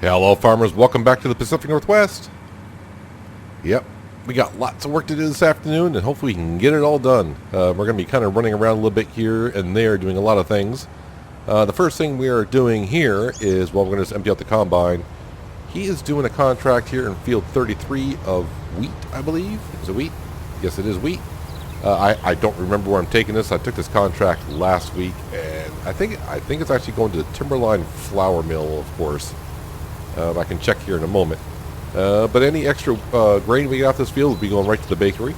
Hello farmers, welcome back to the Pacific Northwest. Yep, we got lots of work to do this afternoon and hopefully we can get it all done. We're going to be kind of running around a little bit here and there doing a lot of things. The first thing we are doing here is, well, we're going to just empty out the combine. He is doing a contract here in field 33 of wheat, I believe. Is it wheat? Yes, it is wheat. I don't remember where I'm taking this. I took this contract last week and I think it's actually going to the Timberline flour mill, of course. I can check here in a moment. But any extra grain we get off this field will be going right to the bakery.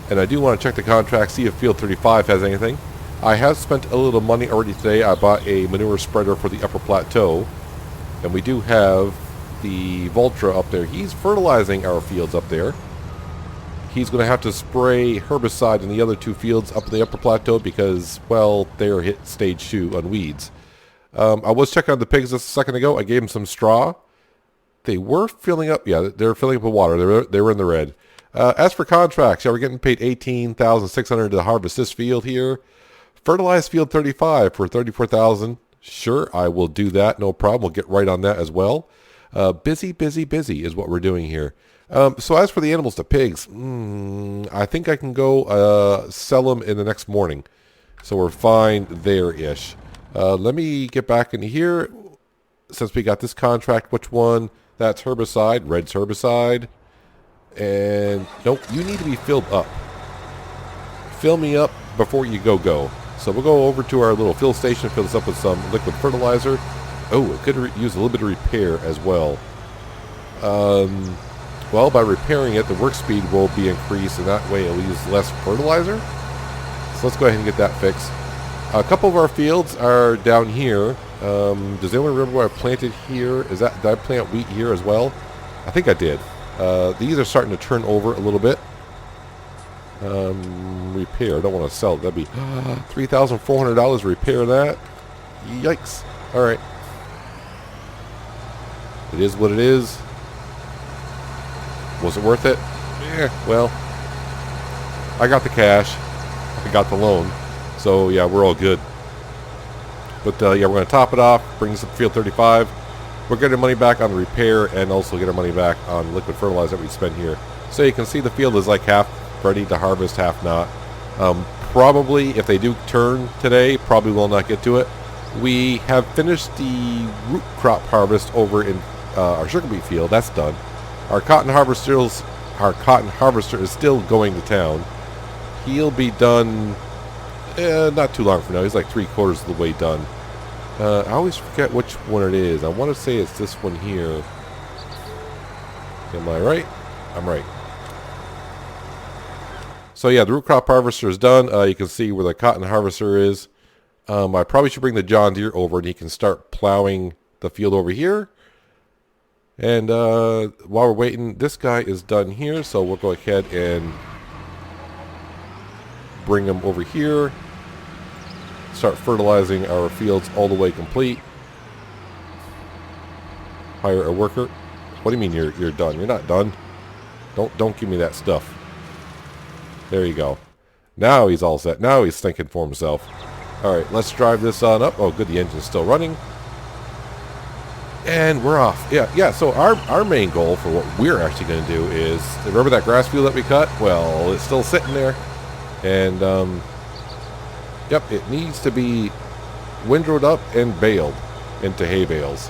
And I do want to check the contract, see if field 35 has anything. I have spent a little money already today. I bought a manure spreader for the upper plateau. And we do have the Voltra up there. He's fertilizing our fields up there. He's going to have to spray herbicide in the other two fields up in the upper plateau because, well, they're hit stage 2 on weeds. I was checking on the pigs just a second ago. I gave them some straw. They were filling up. Yeah, they're filling up with water. They were in the red. As for contracts, yeah, we're getting paid $18,600 to harvest this field here. Fertilize field 35 for $34,000. Sure, I will do that. No problem. We'll get right on that as well. Busy is what we're doing here. So as for the animals, the pigs, I think I can go sell them in the next morning. So we're fine there-ish. Let me get back into here. Since we got this contract, which one? That's herbicide. Red's herbicide. And nope, you need to be filled up. Fill me up before you go. So we'll go over to our little fill station, fill this up with some liquid fertilizer. Oh, it could use a little bit of repair as well. Well, by repairing it, the work speed will be increased, and that way it'll use less fertilizer. So let's go ahead and get that fixed. A couple of our fields are down here. Does anyone remember what I planted here? Did I plant wheat here as well? I think I did. These are starting to turn over a little bit. Repair. I don't want to sell it. That'd be $3,400 to repair that. Yikes. All right. It is what it is. Was it worth it? Well, I got the cash. I got the loan. So, yeah, we're all good. But, yeah, we're going to top it off, bring this up to field 35. We're getting money back on the repair and also get our money back on liquid fertilizer that we spent here. So you can see the field is like half ready to harvest, half not. Probably, if they do turn today, probably will not get to it. We have finished the root crop harvest over in our sugar beet field. That's done. Our cotton harvester is still going to town. He'll be done not too long from now. He's like 3/4 of the way done. I always forget which one it is. I want to say it's this one here. Am I right? I'm right. So yeah, the root crop harvester is done. You can see where the cotton harvester is. I probably should bring the John Deere over and he can start plowing the field over here. And while we're waiting, this guy is done here, so we'll go ahead and bring him over here. Start fertilizing our fields all the way complete. Hire a worker. What do you mean you're done? You're not done. Don't give me that stuff. There you go. Now he's all set. Now he's thinking for himself. All right, let's drive this on up. Oh, good, the engine's still running. And we're off. Yeah, so our main goal for what we're actually going to do is, remember that grass field that we cut? Well, it's still sitting there. And, yep, it needs to be windrowed up and baled into hay bales.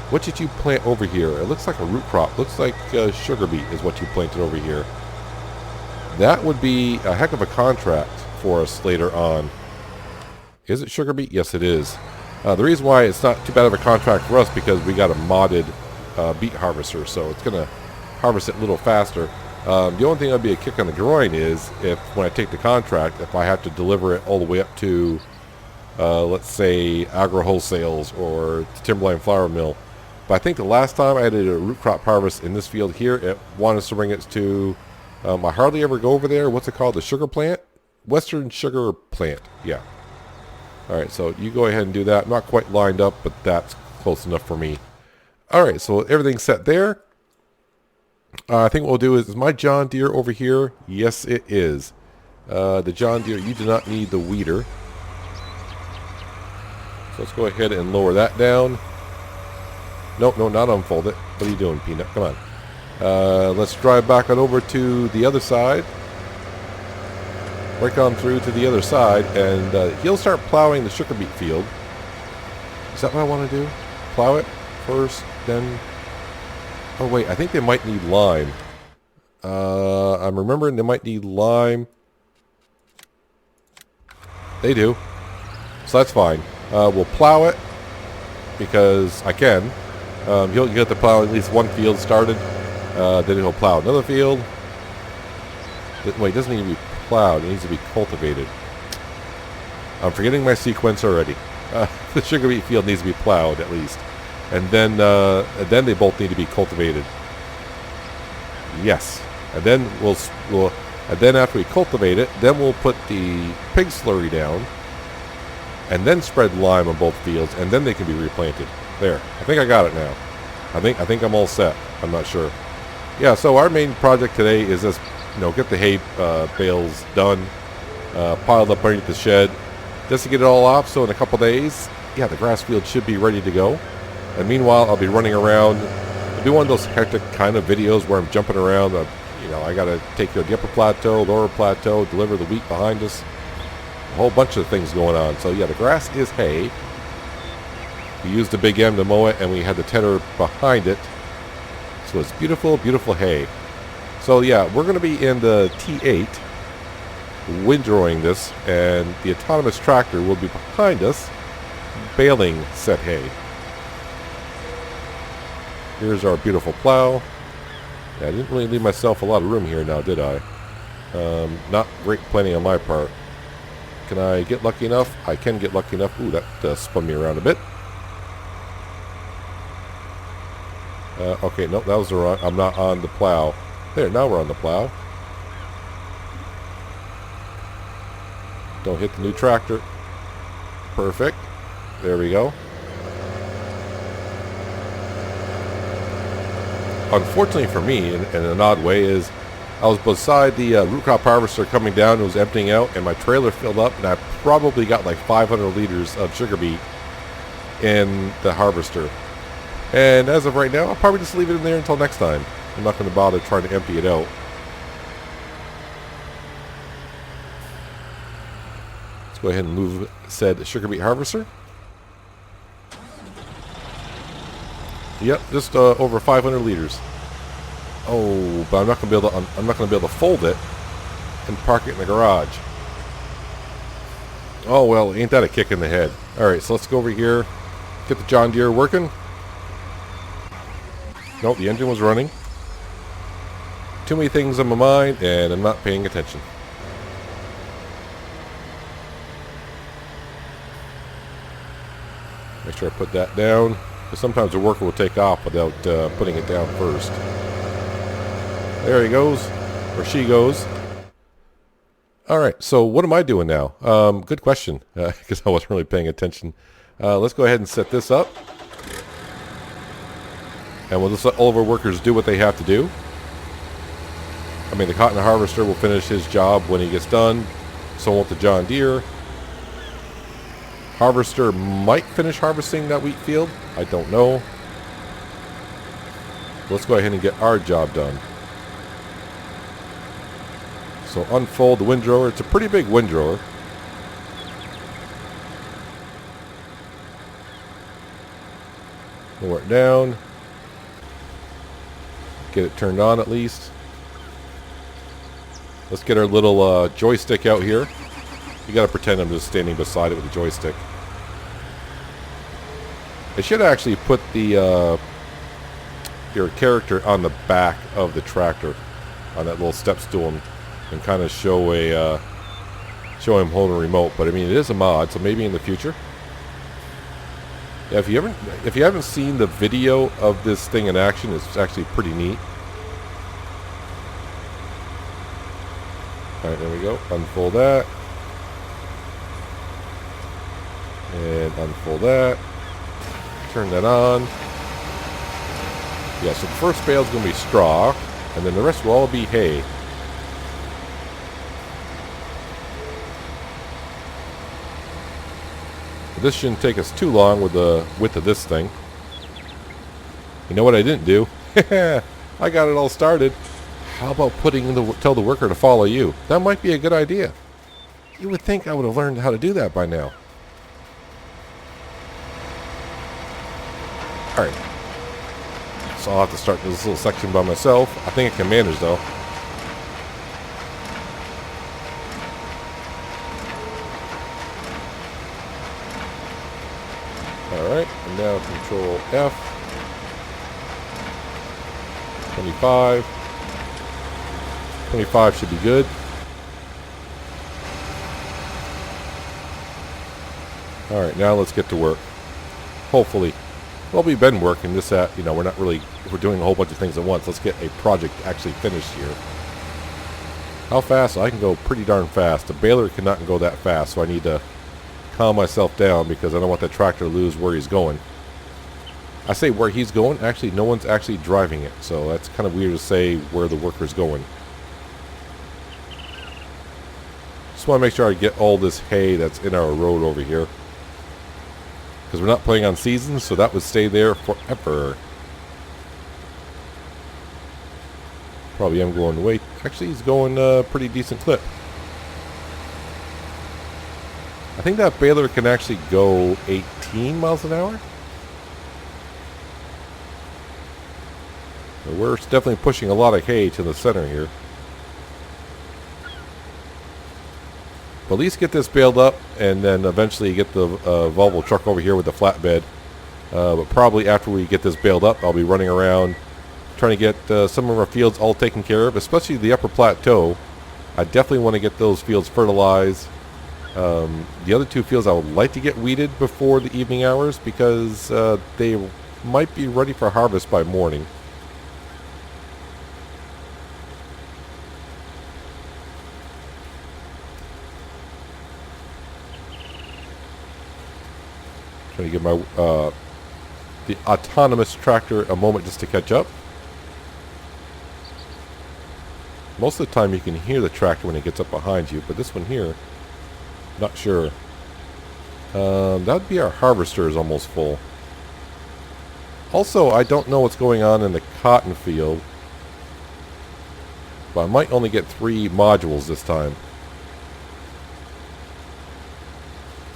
What did you plant over here? It looks like a root crop. Looks like sugar beet is what you planted over here. That would be a heck of a contract for us later on. Is it sugar beet? Yes, it is. The reason why it's not too bad of a contract for us because we got a modded beet harvester, so it's going to harvest it a little faster. The only thing that would be a kick on the groin is if when I take the contract, if I have to deliver it all the way up to, let's say, Agro Wholesales or the Timberline Flour Mill. But I think the last time I did a root crop harvest in this field here, it wanted us to bring it to, I hardly ever go over there. What's it called? The sugar plant? Western Sugar Plant. Yeah. All right, so you go ahead and do that. I'm not quite lined up, but that's close enough for me. All right, so everything's set there. I think what we'll do is my John Deere over here? Yes, it is. The John Deere, you do not need the weeder. So let's go ahead and lower that down. No, no, not unfold it. What are you doing, Peanut? Come on. Let's drive back on over to the other side. Break on through to the other side, and he'll start plowing the sugar beet field. Is that what I want to do? Plow it first, then... Oh, wait, I think they might need lime. I'm remembering they might need lime. They do. So that's fine. We'll plow it, because I can. He'll get to plow at least one field started. Then he'll plow another field. Wait, it doesn't need to be plowed. It needs to be cultivated. I'm forgetting my sequence already. The sugar beet field needs to be plowed at least. And then they both need to be cultivated. Yes. And then and then after we cultivate it, then we'll put the pig slurry down. And then spread lime on both fields, and then they can be replanted. There. I think I got it now. I think I'm all set. I'm not sure. Yeah, so our main project today is just, get the hay bales done, piled up underneath the shed, just to get it all off. So in a couple days, yeah, the grass field should be ready to go. And meanwhile, I'll be running around. I'll do one of those hectic kind of videos where I'm jumping around. I got to take care of the upper plateau, lower plateau, deliver the wheat behind us. A whole bunch of things going on. So yeah, the grass is hay. We used the Big M to mow it, and we had the tedder behind it. So it's beautiful, beautiful hay. So yeah, we're going to be in the T8 windrowing this, and the autonomous tractor will be behind us baling said hay. Here's our beautiful plow. Yeah, I didn't really leave myself a lot of room here now, did I? Not great planning on my part. Can I get lucky enough? I can get lucky enough. Ooh, that spun me around a bit. Okay, nope, that was the wrong. I'm not on the plow. There, now we're on the plow. Don't hit the new tractor. Perfect. There we go. Unfortunately for me, in an odd way, is I was beside the root crop harvester coming down. It was emptying out, and my trailer filled up, and I probably got like 500 liters of sugar beet in the harvester. And as of right now, I'll probably just leave it in there until next time. I'm not going to bother trying to empty it out. Let's go ahead and move said sugar beet harvester. Yep, just over 500 liters. Oh, but I'm not going to be able to fold it and park it in the garage. Oh well, ain't that a kick in the head? All right, so let's go over here, get the John Deere working. Nope, the engine was running. Too many things on my mind, and I'm not paying attention. Make sure I put that down, because sometimes the worker will take off without putting it down first. There he goes, or she goes. All right, so what am I doing now? Good question, because I wasn't really paying attention. Let's go ahead and set this up. And we'll just let all of our workers do what they have to do. I mean, the cotton harvester will finish his job when he gets done. So won't the John Deere. Harvester might finish harvesting that wheat field. I don't know. Let's go ahead and get our job done. So unfold the windrower. It's a pretty big windrower. Lower it down. Get it turned on at least. Let's get our little joystick out here. You gotta pretend I'm just standing beside it with the joystick. I should actually put the your character on the back of the tractor, on that little step stool, and kind of show him holding a remote. But I mean, it is a mod, so maybe in the future. Yeah, if you haven't seen the video of this thing in action, it's actually pretty neat. All right, there we go. Unfold that. And unfold that. Turn that on. Yeah, so the first bale is going to be straw, and then the rest will all be hay. This shouldn't take us too long with the width of this thing. You know what I didn't do? I got it all started. How about tell the worker to follow you? That might be a good idea. You would think I would have learned how to do that by now. Alright. So I'll have to start this little section by myself. I think I can manage though. Alright, and now control F. 25. 25 should be good. Alright, now let's get to work. Hopefully. Well, we've been working this at, we're not really, we're doing a whole bunch of things at once. Let's get a project actually finished here. How fast? I can go pretty darn fast. The baler cannot go that fast, so I need to calm myself down because I don't want the tractor to lose where he's going. I say where he's going, actually no one's actually driving it, so that's kind of weird to say where the worker's going. Just want to make sure I get all this hay that's in our road over here. Because we're not playing on seasons, so that would stay there forever. Probably am going way... Actually, he's going a pretty decent clip. I think that baler can actually go 18 miles an hour. So we're definitely pushing a lot of hay to the center here. But at least get this baled up, and then eventually get the Volvo truck over here with the flatbed. But probably after we get this baled up, I'll be running around trying to get some of our fields all taken care of, especially the upper plateau. I definitely want to get those fields fertilized. The other two fields I would like to get weeded before the evening hours because they might be ready for harvest by morning. Trying to give my the autonomous tractor a moment just to catch up. Most of the time you can hear the tractor when it gets up behind you, but this one here, not sure. That would be our harvester is almost full. Also, I don't know what's going on in the cotton field, but I might only get 3 modules this time.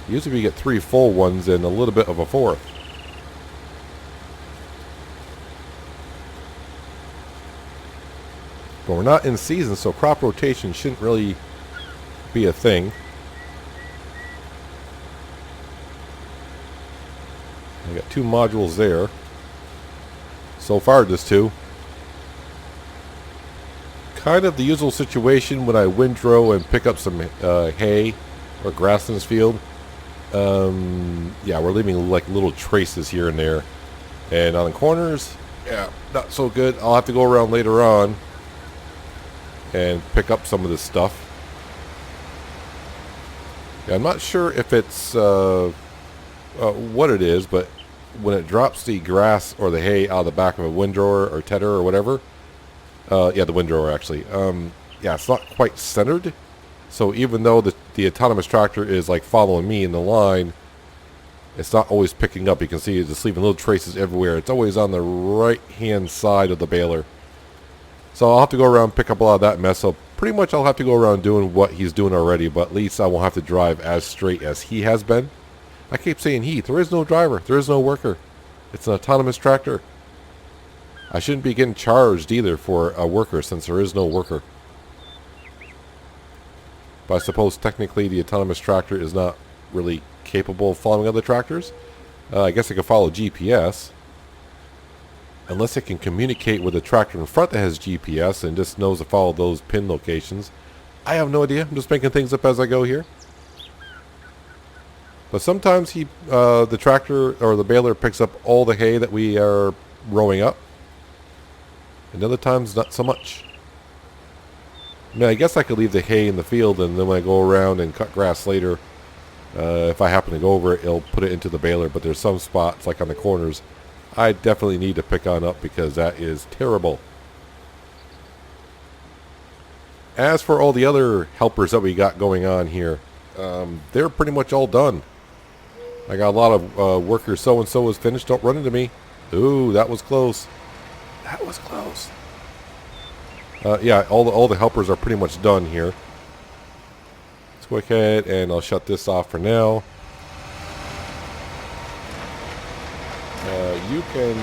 Usually we get 3 full ones and a little bit of a 4th. But we're not in season, so crop rotation shouldn't really be a thing. I got 2 modules there. So far, just 2. Kind of the usual situation when I windrow and pick up some hay or grass in this field. Yeah, we're leaving like little traces here and there. And on the corners, yeah, not so good. I'll have to go around later on and pick up some of this stuff. Yeah, I'm not sure if it's what it is, but when it drops the grass or the hay out of the back of a windrower or tedder or whatever, yeah, the windrower actually, yeah, it's not quite centered. So even though the autonomous tractor is like following me in the line, it's not always picking up. You can see it's just leaving little traces everywhere. It's always on the right hand side of the baler. So I'll have to go around and pick up a lot of that mess. So pretty much I'll have to go around doing what he's doing already, but at least I won't have to drive as straight as he has been. I keep saying he. There is no driver. There is no worker. It's an autonomous tractor. I shouldn't be getting charged either for a worker since there is no worker. But I suppose technically the autonomous tractor is not really capable of following other tractors. I guess it can follow GPS. Unless it can communicate with the tractor in front that has GPS and just knows to follow those pin locations. I have no idea. I'm just making things up as I go here. But sometimes the tractor or the baler picks up all the hay that we are rowing up. And other times not so much. I mean, I guess I could leave the hay in the field, and then when I go around and cut grass later, if I happen to go over it, it'll put it into the baler. But there's some spots, like on the corners, I definitely need to pick on up because that is terrible. As for all the other helpers that we got going on here, they're pretty much all done. I got a lot of workers. So-and-so is finished. Don't run into me. Ooh, that was close. That was close. Yeah, all the helpers are pretty much done here. Let's go ahead and I'll shut this off for now. You can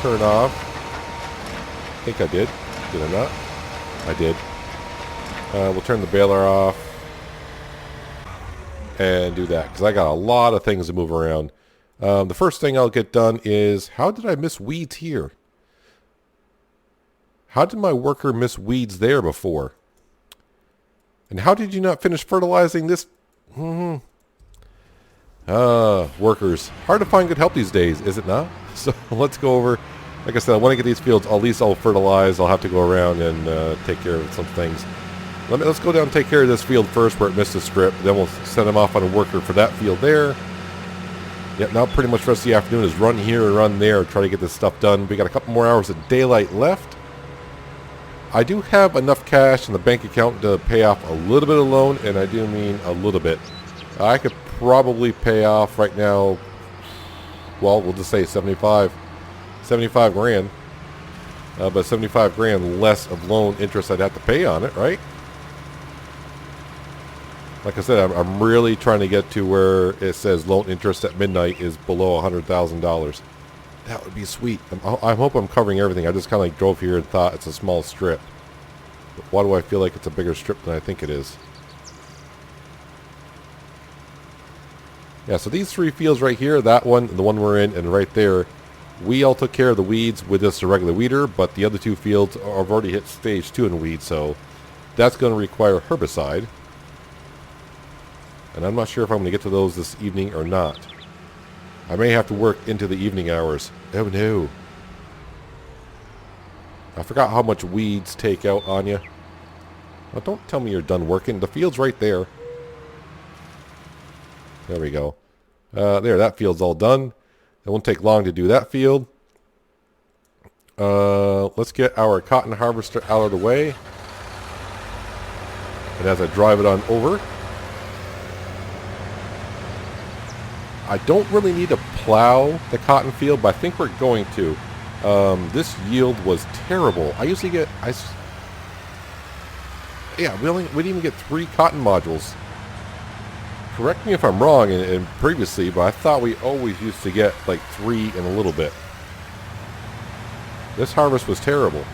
turn off. I think I did. Did I not? I did. We'll turn the baler off and do that because I got a lot of things to move around. The first thing I'll get done is, how did I miss weeds here? How did my worker miss weeds there before? And how did you not finish fertilizing this? Workers. Hard to find good help these days, is it not? So let's go over. Like I said, I want to get these fields, at least I'll fertilize. I'll have to go around and take care of some things. Let's go down and take care of this field first where it missed a strip. Then we'll send them off on a worker for that field there. Yep, now pretty much the rest of the afternoon is run here and run there. Try to get this stuff done. We got a couple more hours of daylight left. I do have enough cash in the bank account to pay off a little bit of loan, and I do mean a little bit. I could probably pay off right now, well, we'll just say 75 grand. But 75 grand less of loan interest I'd have to pay on it, right? Like I said, I'm really trying to get to where it says loan interest at midnight is below $100,000. That would be sweet. I hope I'm covering everything. I just kind of like drove here and thought it's a small strip. But why do I feel like it's a bigger strip than I think it is? Yeah, so these three fields right here, that one, the one we're in, and right there, we all took care of the weeds with just a regular weeder, but the other two fields have already hit stage 2 in weeds, so that's going to require herbicide. And I'm not sure if I'm going to get to those this evening or not. I may have to work into the evening hours. Oh no. I forgot how much weeds take out on you. Well, don't tell me you're done working. The field's right there. There we go. There, that field's all done. It won't take long to do that field. Let's get our cotton harvester out of the way. And as I drive it on over, I don't really need to plow the cotton field, but I think we're going to. This yield was terrible. I usually get, we didn't even get 3 cotton modules. Correct me if I'm wrong and previously, but I thought we always used to get like 3 in a little bit. This harvest was terrible.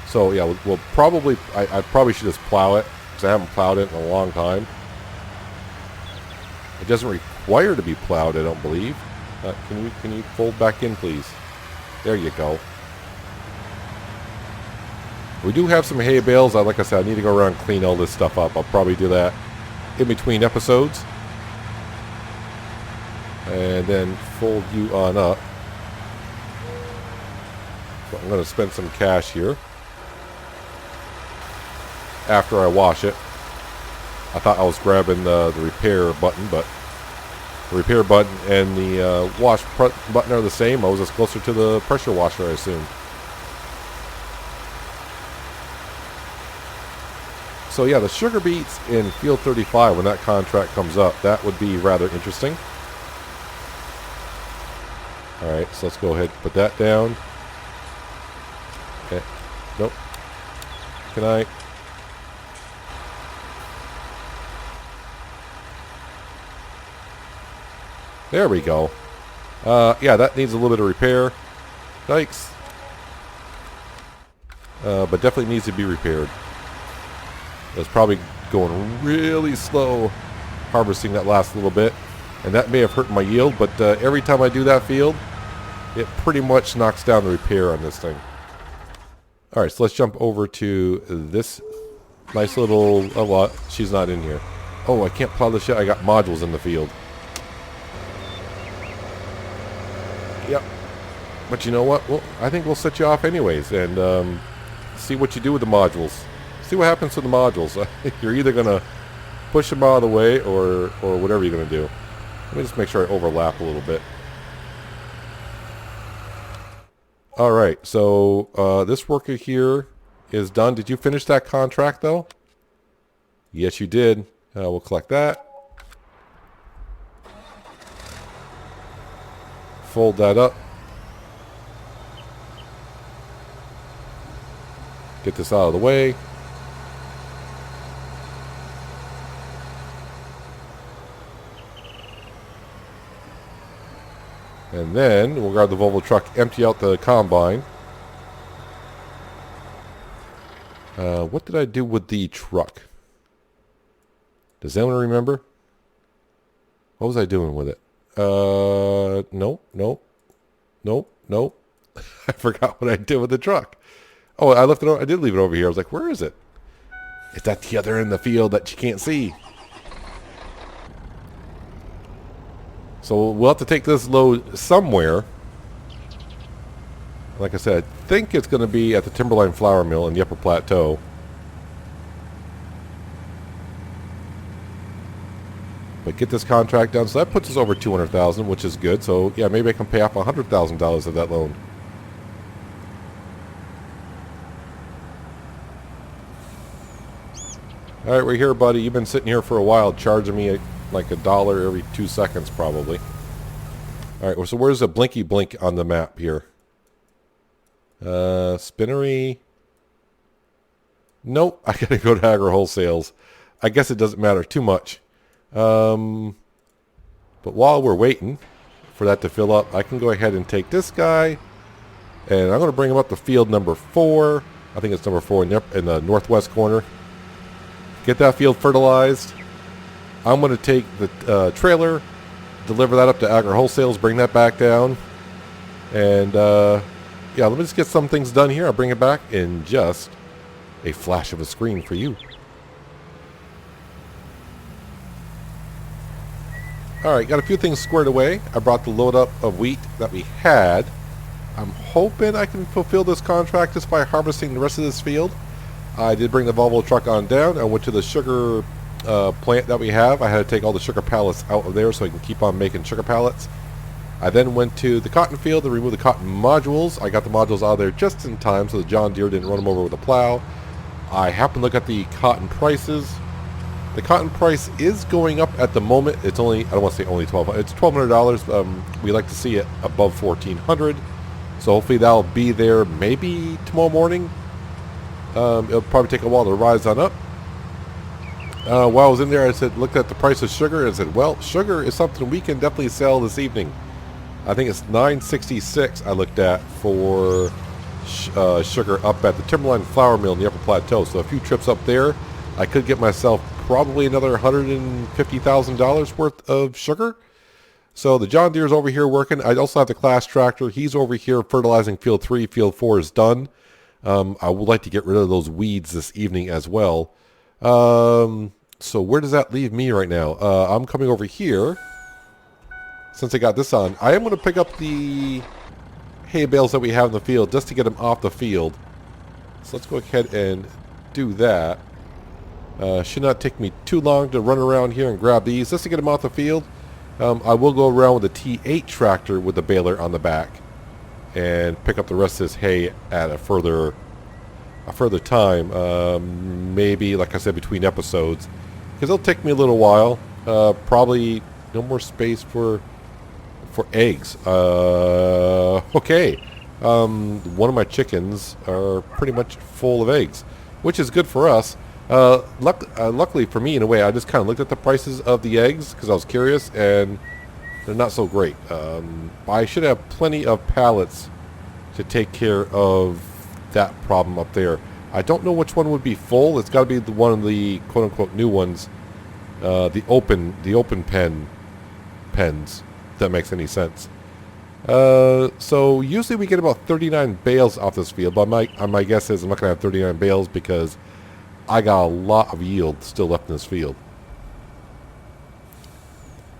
So yeah, we'll probably, I probably should just plow it because I haven't plowed it in a long time. It doesn't require to be plowed, I don't believe. Can you fold back in, please? There you go. We do have some hay bales. Like I said, I need to go around and clean all this stuff up. I'll probably do that in between episodes. And then fold you on up. So I'm going to spend some cash here after I wash it. I thought I was grabbing the repair button, but the repair button and the wash button are the same. I was just closer to the pressure washer, I assume. So yeah, the sugar beets in Field 35, when that contract comes up, that would be rather interesting. Alright, so let's go ahead and put that down. Okay. Nope. Can I? There we go. Yeah, that needs a little bit of repair. Yikes. But definitely needs to be repaired. It's probably going really slow harvesting that last little bit. And that may have hurt my yield, but every time I do that field, it pretty much knocks down the repair on this thing. Alright, so let's jump over to this nice little... Oh, what? She's not in here. Oh, I can't plow this yet. I got modules in the field. Yep. But you know what? Well, I think we'll set you off anyways and see what you do with the modules. See what happens to the modules. You're either going to push them out of the way or whatever you're going to do. Let me just make sure I overlap a little bit. Alright, so this worker here is done. Did you finish that contract though? Yes, you did. We'll collect that. fold that up. Get this out of the way. And then we'll grab the Volvo truck, empty out the combine. What did I do with the truck? Does anyone remember? What was I doing with it? Nope. I forgot what I did with the truck. Oh, I left it. I did leave it over here. I was like, where is it? It's at the other end of the field that you can't see. So we'll have to take this load somewhere. Like I said, I think it's going to be at the Timberline Flour Mill in the Upper Plateau. But get this contract done. So that puts us over $200,000, which is good. So yeah, maybe I can pay off $100,000 of that loan. All right, we're here, buddy. You've been sitting here for a while, charging me like $1 every 2 seconds, probably. All right, so where's the blinky blink on the map here? Spinnery. Nope, I gotta go to Agri Wholesales. I guess it doesn't matter too much. But while we're waiting for that to fill up, I can go ahead and take this guy, and I'm going to bring him up to field number 4. I think it's number 4 in the northwest corner. Get that field fertilized. I'm going to take the trailer, deliver that up to Agri Wholesales, bring that back down, and yeah, let me just get some things done here. I'll bring it back in just a flash of a screen for you. Alright, got a few things squared away. I brought the load up of wheat that we had. I'm hoping I can fulfill this contract just by harvesting the rest of this field. I did bring the Volvo truck on down. I went to the sugar plant that we have. I had to take all the sugar pallets out of there so I can keep on making sugar pallets. I then went to the cotton field to remove the cotton modules. I got the modules out of there just in time so the John Deere didn't run them over with a plow. I happened to look at the cotton prices. The cotton price is going up at the moment. It's only, I don't want to say only $1,200. It's $1,200. We like to see it above $1,400. So hopefully that'll be there maybe tomorrow morning. It'll probably take a while to rise on up. While I was in there, I looked at the price of sugar and said, well, sugar is something we can definitely sell this evening. I think it's $9.66 I looked at for sugar up at the Timberline Flour Mill in the Upper Plateau. So a few trips up there, I could get myself probably another $150,000 worth of sugar. So the John Deere's over here working. I also have the Class tractor. He's over here fertilizing field 3. Field 4 is done. I would like to get rid of those weeds this evening as well. So where does that leave me right now? I'm coming over here. Since I got this on, I am going to pick up the hay bales that we have in the field just to get them off the field. So let's go ahead and do that. Should not take me too long to run around here and grab these just to get them off the field. I will go around with the T8 tractor with the baler on the back and pick up the rest of this hay at a further time. Maybe, like I said, between episodes, because it'll take me a little while. Probably no more space for eggs. Okay. One of my chickens are pretty much full of eggs, which is good for us. Luckily for me, in a way, I just kind of looked at the prices of the eggs because I was curious, and they're not so great. I should have plenty of pallets to take care of that problem up there. I don't know which one would be full. It's got to be the one of the quote-unquote new ones, the open pens. If that makes any sense. So usually we get about 39 bales off this field, but my guess is I'm not going to have 39 bales because I got a lot of yield still left in this field.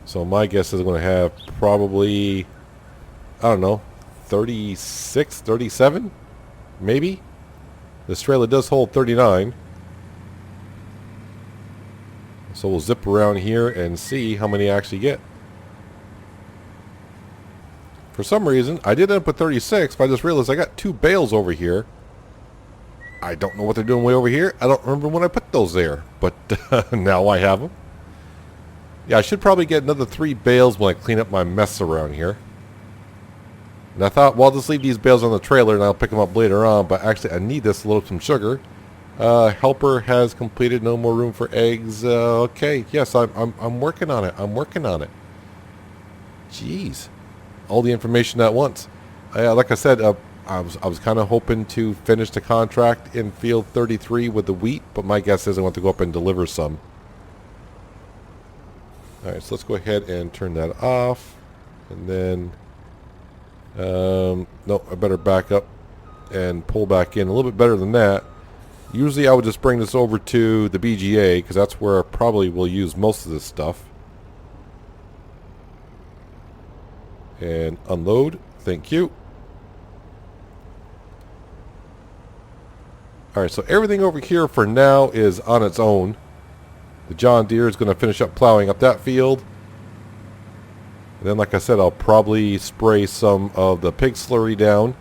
So my guess is I'm going to have probably, I don't know, 36, 37, maybe. This trailer does hold 39. So we'll zip around here and see how many I actually get. For some reason, I did end up with 36, but I just realized I got 2 bales over here. I don't know what they're doing way over here. I don't remember when I put those there, but now I have them. Yeah, I should probably get another 3 bales when I clean up my mess around here. And I thought, well, I'll just leave these bales on the trailer and I'll pick them up later on. But actually, I need this to load some sugar. Helper has completed. No more room for eggs. Okay, yes, I'm working on it. I'm working on it. Jeez, all the information at once. Like I said, I was kind of hoping to finish the contract in field 33 with the wheat, but my guess is I want to go up and deliver some. All right, so let's go ahead and turn that off, and then no, I better back up and pull back in a little bit better than that. Usually I would just bring this over to the BGA because that's where I probably will use most of this stuff. And unload. Thank you. Alright, so everything over here for now is on its own. The John Deere is going to finish up plowing up that field. And then, like I said, I'll probably spray some of the pig slurry down.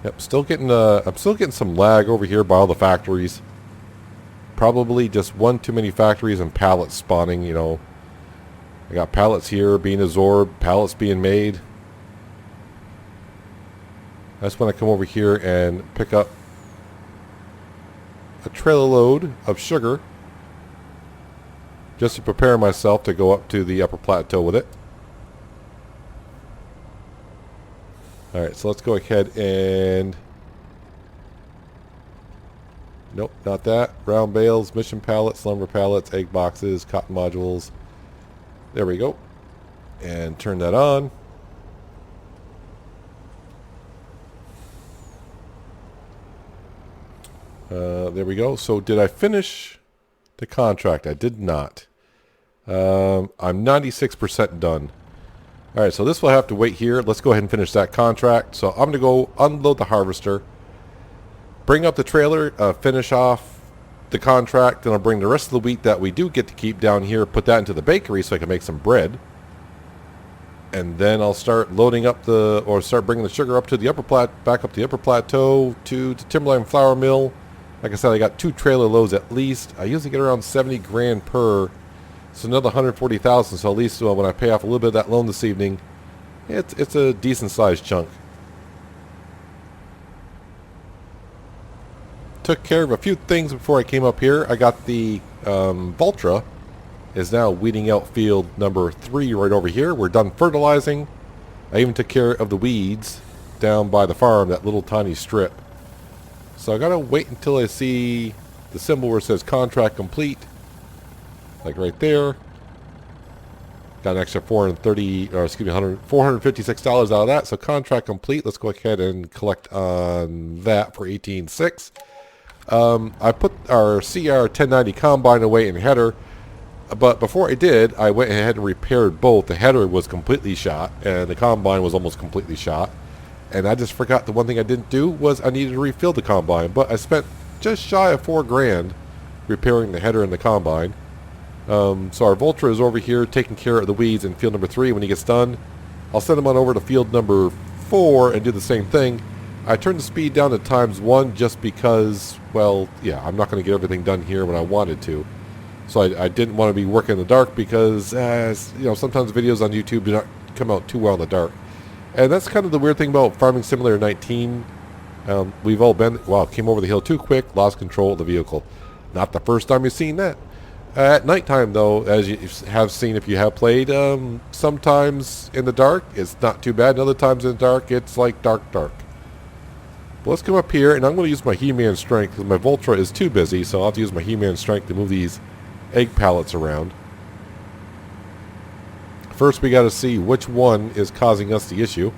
Yep, I'm still getting some lag over here by all the factories. Probably just one too many factories and pallets spawning, you know. I got pallets here being absorbed, pallets being made. I just want to come over here and pick up a trailer load of sugar just to prepare myself to go up to the upper plateau with it. Alright, so let's go ahead and... Nope, not that. Round bales, mission pallets, lumber pallets, egg boxes, cotton modules. There we go. And turn that on. There we go. So did I finish the contract? I did not. I'm 96% done. Alright, so this will have to wait here. Let's go ahead and finish that contract. So I'm going to go unload the harvester, bring up the trailer, finish off the contract, then I'll bring the rest of the wheat that we do get to keep down here, put that into the bakery so I can make some bread. And then I'll start loading up start bringing the sugar up to the back up the upper plateau to the Timberline flour mill. Like I said, I got 2 trailer loads at least. I usually get around 70 grand per. So another 140,000. So at least when I pay off a little bit of that loan this evening, it's a decent sized chunk. Took care of a few things before I came up here. I got the Valtra is now weeding out field number 3 right over here. We're done fertilizing. I even took care of the weeds down by the farm, that little tiny strip. So I gotta wait until I see the symbol where it says contract complete. Like right there. Got an extra $456 out of that. So contract complete. Let's go ahead and collect on that for 18.6. I put our CR 1090 combine away in header. But before I did, I went ahead and repaired both. The header was completely shot and the combine was almost completely shot. And I just forgot the one thing I didn't do was I needed to refill the combine. But I spent just shy of $4 grand repairing the header and the combine. So our Valtra is over here taking care of the weeds in field number 3. When he gets done, I'll send him on over to field number 4 and do the same thing. I turned the speed down to ×1 just because, well, yeah, I'm not going to get everything done here when I wanted to. So I didn't want to be working in the dark because, you know, sometimes videos on YouTube do not come out too well in the dark. And that's kind of the weird thing about Farming Simulator 19. We've all been, wow, came over the hill too quick, lost control of the vehicle. Not the first time you've seen that. At nighttime, though, as you have seen if you have played, sometimes in the dark it's not too bad, and other times in the dark it's like dark. But let's come up here, and I'm going to use my He-Man strength because my Valtra is too busy, so I'll have to use my He-Man strength to move these egg pallets around. First, we got to see which one is causing us the issue.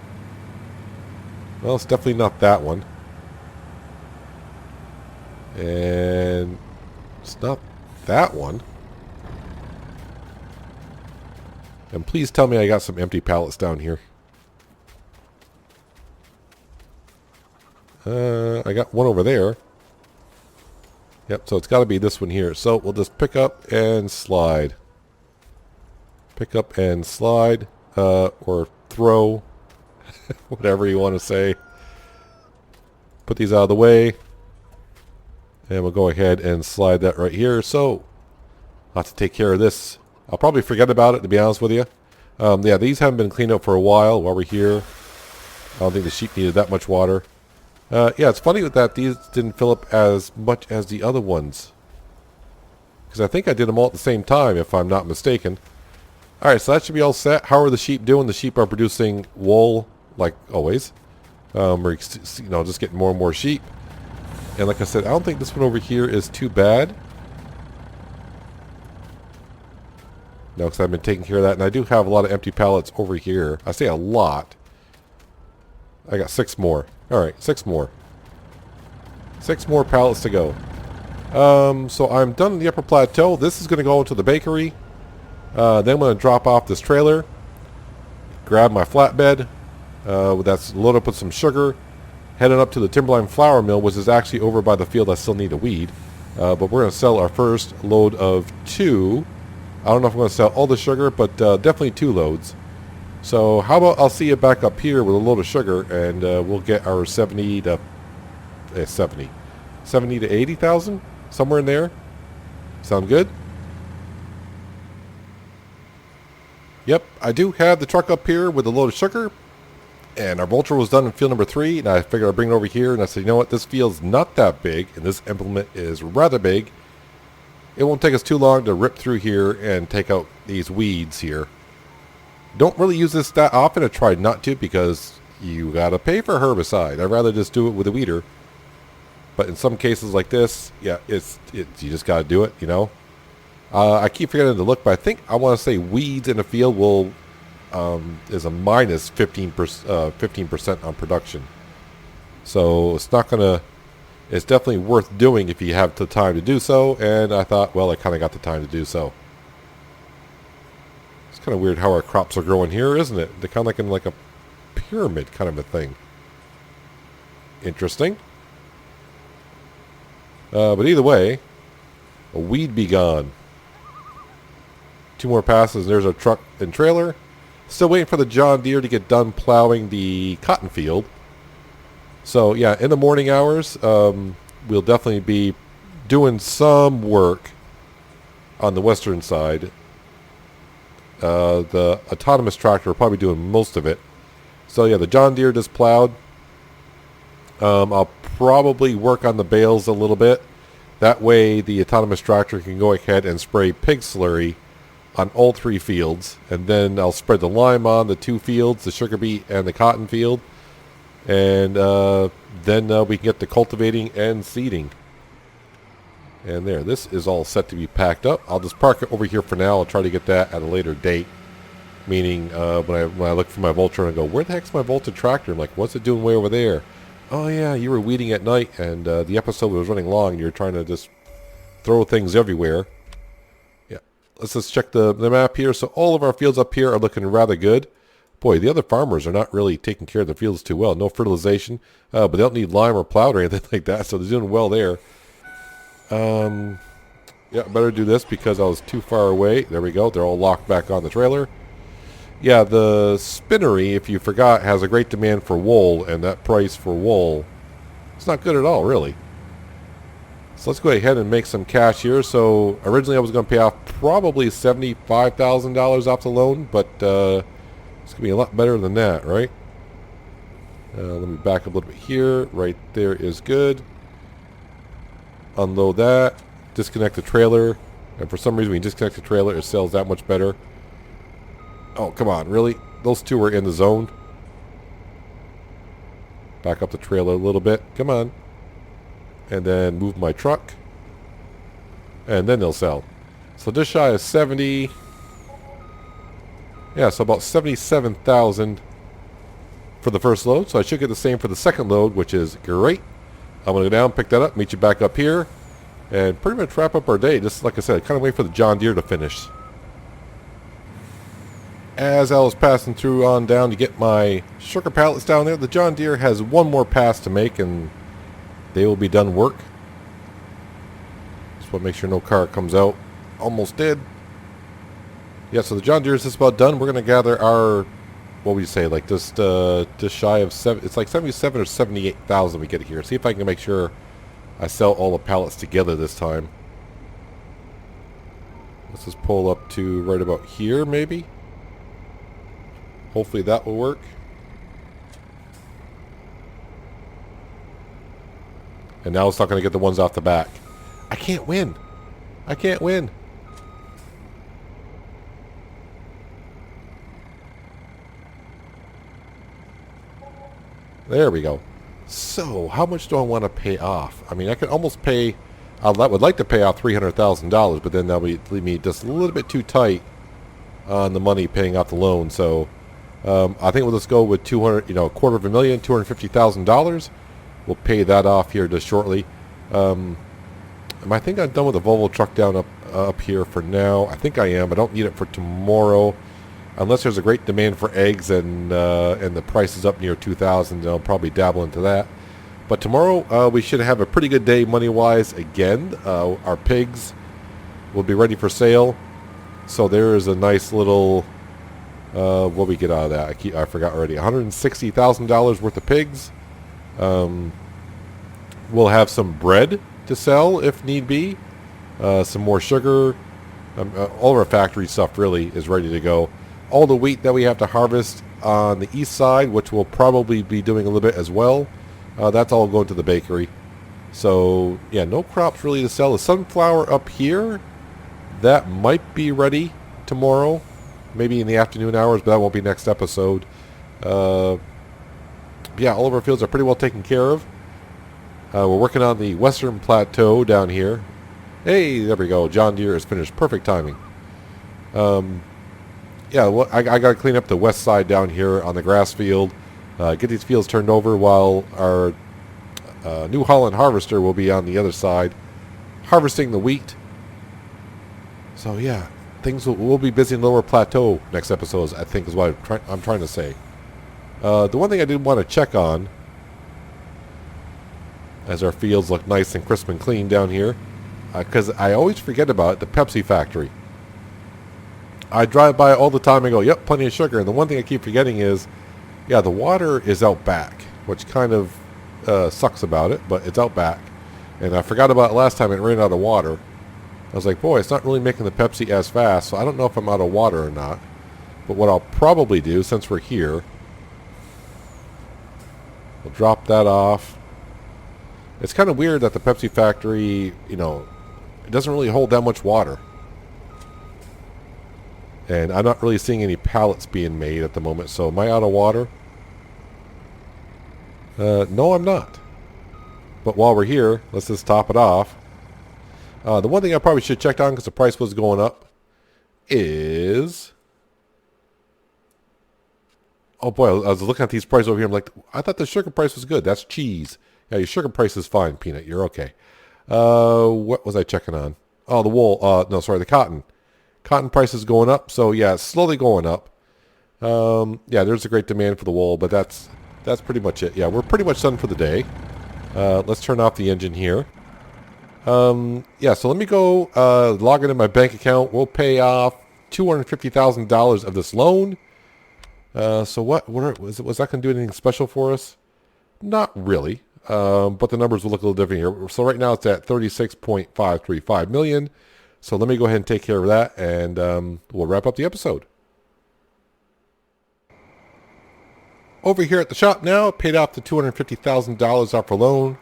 Well, it's definitely not that one. And it's not that one. And please tell me I got some empty pallets down here. I got one over there. Yep, so it's got to be this one here. So we'll just pick up and slide. Pick up and slide. Or throw. Whatever you want to say. Put these out of the way. And we'll go ahead and slide that right here. So I'll have to take care of this. I'll probably forget about it, to be honest with you. Yeah, these haven't been cleaned up for a while we're here. I don't think the sheep needed that much water. Yeah, it's funny that these didn't fill up as much as the other ones. Because I think I did them all at the same time, if I'm not mistaken. Alright, so that should be all set. How are the sheep doing? The sheep are producing wool, like always. We're just getting more and more sheep. And like I said, I don't think this one over here is too bad. No, because I've been taking care of that. And I do have a lot of empty pallets over here. I say a lot. I got 6 more. Alright, 6 more. 6 more pallets to go. So I'm done in the upper plateau. This is going to go into the bakery. Then I'm going to drop off this trailer. Grab my flatbed. That's loaded up with some sugar. Heading up to the Timberline flour mill, which is actually over by the field I still need to weed. But we're going to sell our first load of 2. I don't know if I'm going to sell all the sugar, but definitely 2 loads. So how about I'll see you back up here with a load of sugar, and we'll get our 70 to 80,000, somewhere in there. Sound good? Yep, I do have the truck up here with a load of sugar, and our Vulture was done in field number 3, and I figured I'd bring it over here, and I said, you know what, this field's not that big, and this implement is rather big. It won't take us too long to rip through here and take out these weeds here. Don't really use this that often. I tried not to because you gotta pay for herbicide. I'd rather just do it with a weeder. But in some cases like this, yeah, you just gotta do it, you know. I keep forgetting to look, but I think I want to say weeds in the field will is a minus 15% on production. So it's not gonna. It's definitely worth doing if you have the time to do so. And I thought, well, I kind of got the time to do so. It's kind of weird how our crops are growing here, isn't it? They're kind of like in like a pyramid kind of a thing. Interesting. But either way, a weed be gone. 2 more passes, and there's our truck and trailer. Still waiting for the John Deere to get done plowing the cotton field. So yeah, in the morning hours, we'll definitely be doing some work on the western side. The autonomous tractor will probably doing most of it. So yeah, the John Deere just plowed. I'll probably work on the bales a little bit. That way the autonomous tractor can go ahead and spray pig slurry on all 3 fields. And then I'll spread the lime on the 2 fields, the sugar beet and the cotton field. And then we can get the cultivating and seeding. And there, this is all set to be packed up. I'll just park it over here for now. I'll try to get that at a later date. Meaning, when I look for my Vulture and I go, where the heck's my Volta tractor? I'm like, what's it doing way over there? Oh yeah, you were weeding at night, and the episode was running long, and you're trying to just throw things everywhere. Yeah, let's just check the map here. So all of our fields up here are looking rather good. Boy, the other farmers are not really taking care of the fields too well. No fertilization, but they don't need lime or plowed or anything like that, so they're doing well there. Yeah, better do this because I was too far away. There we go. They're all locked back on the trailer. Yeah, the spinnery, if you forgot, has a great demand for wool, and that price for wool, it's not good at all, really. So let's go ahead and make some cash here. So originally I was going to pay off probably $75,000 off the loan, but it's going to be a lot better than that, right? Let me back up a little bit here. Right there is good. Unload that. Disconnect the trailer. And for some reason, when you disconnect the trailer, it sells that much better. Oh, come on, really? Those 2 were in the zone. Back up the trailer a little bit. Come on. And then move my truck. And then they'll sell. So just shy of 70. Yeah, so about 77,000 for the first load. So I should get the same for the second load, which is great. I'm going to go down, pick that up, meet you back up here, and pretty much wrap up our day. Just like I said, kind of wait for the John Deere to finish. As I was passing through on down to get my sugar pallets down there, the John Deere has 1 more pass to make, and they will be done work. Just want to make sure no car comes out. Almost did. Yeah, so the John Deere is just about done. We're going to gather our, what would you say, like just shy of it's like 77 or 78,000 we get here. See if I can make sure I sell all the pallets together this time. Let's just pull up to right about here, maybe. Hopefully that will work. And now it's not going to get the ones off the back. I can't win. I can't win. There we go. So, how much do I want to pay off? I mean, I could almost pay... I would like to pay off $300,000, but then that would leave me just a little bit too tight on the money paying off the loan. So, I think we'll just go with $250,000, $250,000. We'll pay that off here just shortly. I think I'm done with the Volvo truck down up here for now. I think I am. I don't need it for tomorrow. Unless there's a great demand for eggs and the price is up near 2,000, then I'll probably dabble into that. But tomorrow we should have a pretty good day money-wise again. Our pigs will be ready for sale. So there is a nice little, what we get out of that? I forgot already. $160,000 worth of pigs. We'll have some bread to sell if need be. Some more sugar. All of our factory stuff really is ready to go. All the wheat that we have to harvest on the east side, which we'll probably be doing a little bit as well, that's all going to the bakery. So, yeah, no crops really to sell. The sunflower up here, that might be ready tomorrow, maybe in the afternoon hours, but that won't be next episode. Yeah, all of our fields are pretty well taken care of. We're working on the Western Plateau down here. Hey, there we go. John Deere is finished. Perfect timing. Yeah, well, I got to clean up the west side down here on the grass field. Get these fields turned over while our New Holland harvester will be on the other side harvesting the wheat. So yeah, we'll be busy in Lower Plateau next episodes, I think is what I'm trying to say. The one thing I did want to check on, as our fields look nice and crisp and clean down here, because I always forget about it, the Pepsi factory. I drive by all the time and go, yep, plenty of sugar. And the one thing I keep forgetting is, yeah, the water is out back, which kind of sucks about it, but it's out back. And I forgot about it last time it ran out of water. I was like, boy, it's not really making the Pepsi as fast, so I don't know if I'm out of water or not. But what I'll probably do, since we're here, we'll drop that off. It's kind of weird that the Pepsi factory, it doesn't really hold that much water. And I'm not really seeing any pallets being made at the moment. So am I out of water? No, I'm not. But while we're here, let's just top it off. The one thing I probably should check on, because the price was going up, is... Oh boy, I was looking at these prices over here. I'm like, I thought the sugar price was good. That's cheese. Yeah, your sugar price is fine, Peanut. You're okay. What was I checking on? Oh, the wool. No, sorry, the cotton. Cotton price is going up, so yeah, it's slowly going up. Yeah, there's a great demand for the wool, but that's pretty much it. Yeah, we're pretty much done for the day. Let's turn off the engine here. Yeah, so let me go log into my bank account. We'll pay off $250,000 of this loan. So what was that going to do anything special for us? Not really, but the numbers will look a little different here. So right now it's at 36.535 million. So let me go ahead and take care of that, and we'll wrap up the episode. Over here at the shop now, paid off the $250,000 off a loan.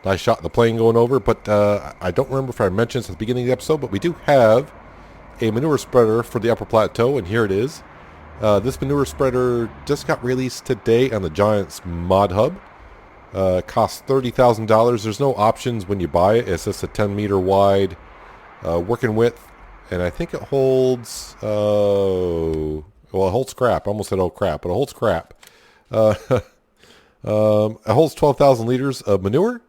Nice shot in the plane going over, but I don't remember if I mentioned this at the beginning of the episode, but we do have a manure spreader for the Upper Plateau, and here it is. This manure spreader just got released today on the Giants Mod Hub. Costs $30,000. There's no options when you buy it. It's just a 10-meter wide working width, and I think it holds, well, it holds crap. I almost said, oh crap, but it holds crap. It holds 12,000 liters of manure.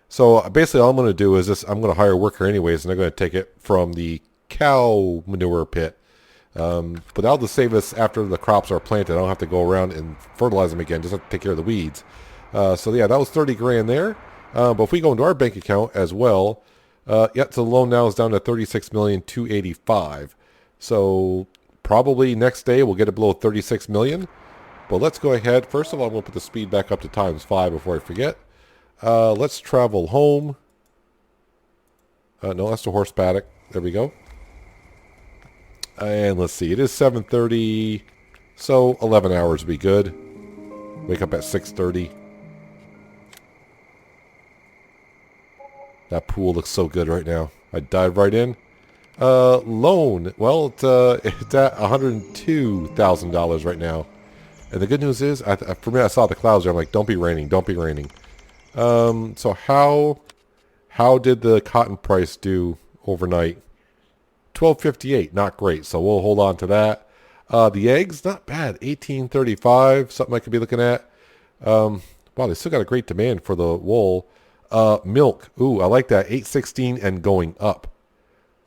So basically all I'm going to do is I'm going to hire a worker anyways, and I'm going to take it from the cow manure pit. But that'll just save us after the crops are planted. I don't have to go around and fertilize them again, just have to take care of the weeds. So yeah, that was 30 grand there. But if we go into our bank account as well, so the loan now is down to 36,285,000. So probably next day we'll get it below 36 million. But let's go ahead. First of all, I'm going to put the speed back up to ×5 before I forget. Let's travel home. No, that's the horse paddock. There we go. And let's see. It is 7:30. So 11 hours would be good. Wake up at 6:30. That pool looks so good right now. I dive right in. Loan. Well, it's at $102,000 right now. And the good news is, for me, I saw the clouds there. I'm like, don't be raining, don't be raining. So how did the cotton price do overnight? $12.58, not great. So we'll hold on to that. The eggs, not bad. $18.35, something I could be looking at. Wow, they still got a great demand for the wool. Milk, ooh, I like that. $8.16 and going up.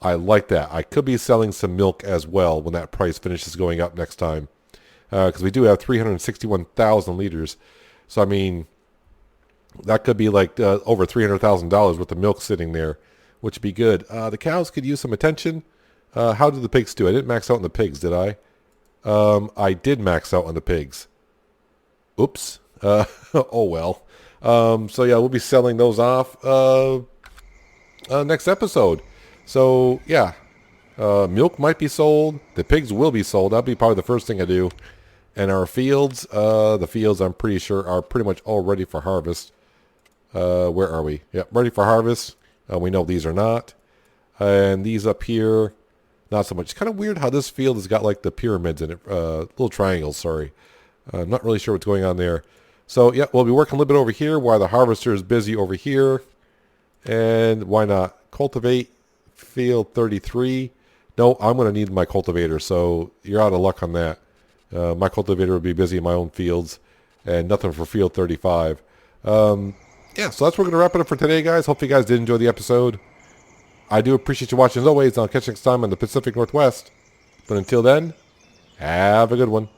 I like that. I could be selling some milk as well when that price finishes going up next time. Because we do have 361,000 liters. So, I mean, that could be like over $300,000 worth of milk sitting there, which would be good. The cows could use some attention. How did the pigs do? I didn't max out on the pigs, did I? I did max out on the pigs. Oops. Oh, well. So, yeah, we'll be selling those off next episode. So, yeah. Milk might be sold. The pigs will be sold. That'll be probably the first thing I do. And our fields, the fields I'm pretty sure are pretty much all ready for harvest. Where are we? Yep, ready for harvest. We know these are not. And these up here, not so much. It's kind of weird how this field has got like the pyramids in it. Little triangles, sorry. I'm not really sure what's going on there. So, yeah, we'll be working a little bit over here while the harvester is busy over here. And why not? Cultivate field 33. No, I'm going to need my cultivator, so you're out of luck on that. My cultivator will be busy in my own fields, and nothing for field 35. Yeah, so that's where we're going to wrap it up for today, guys. Hopefully you guys did enjoy the episode. I do appreciate you watching as always, and I'll catch you next time on the Pacific Northwest. But until then, have a good one.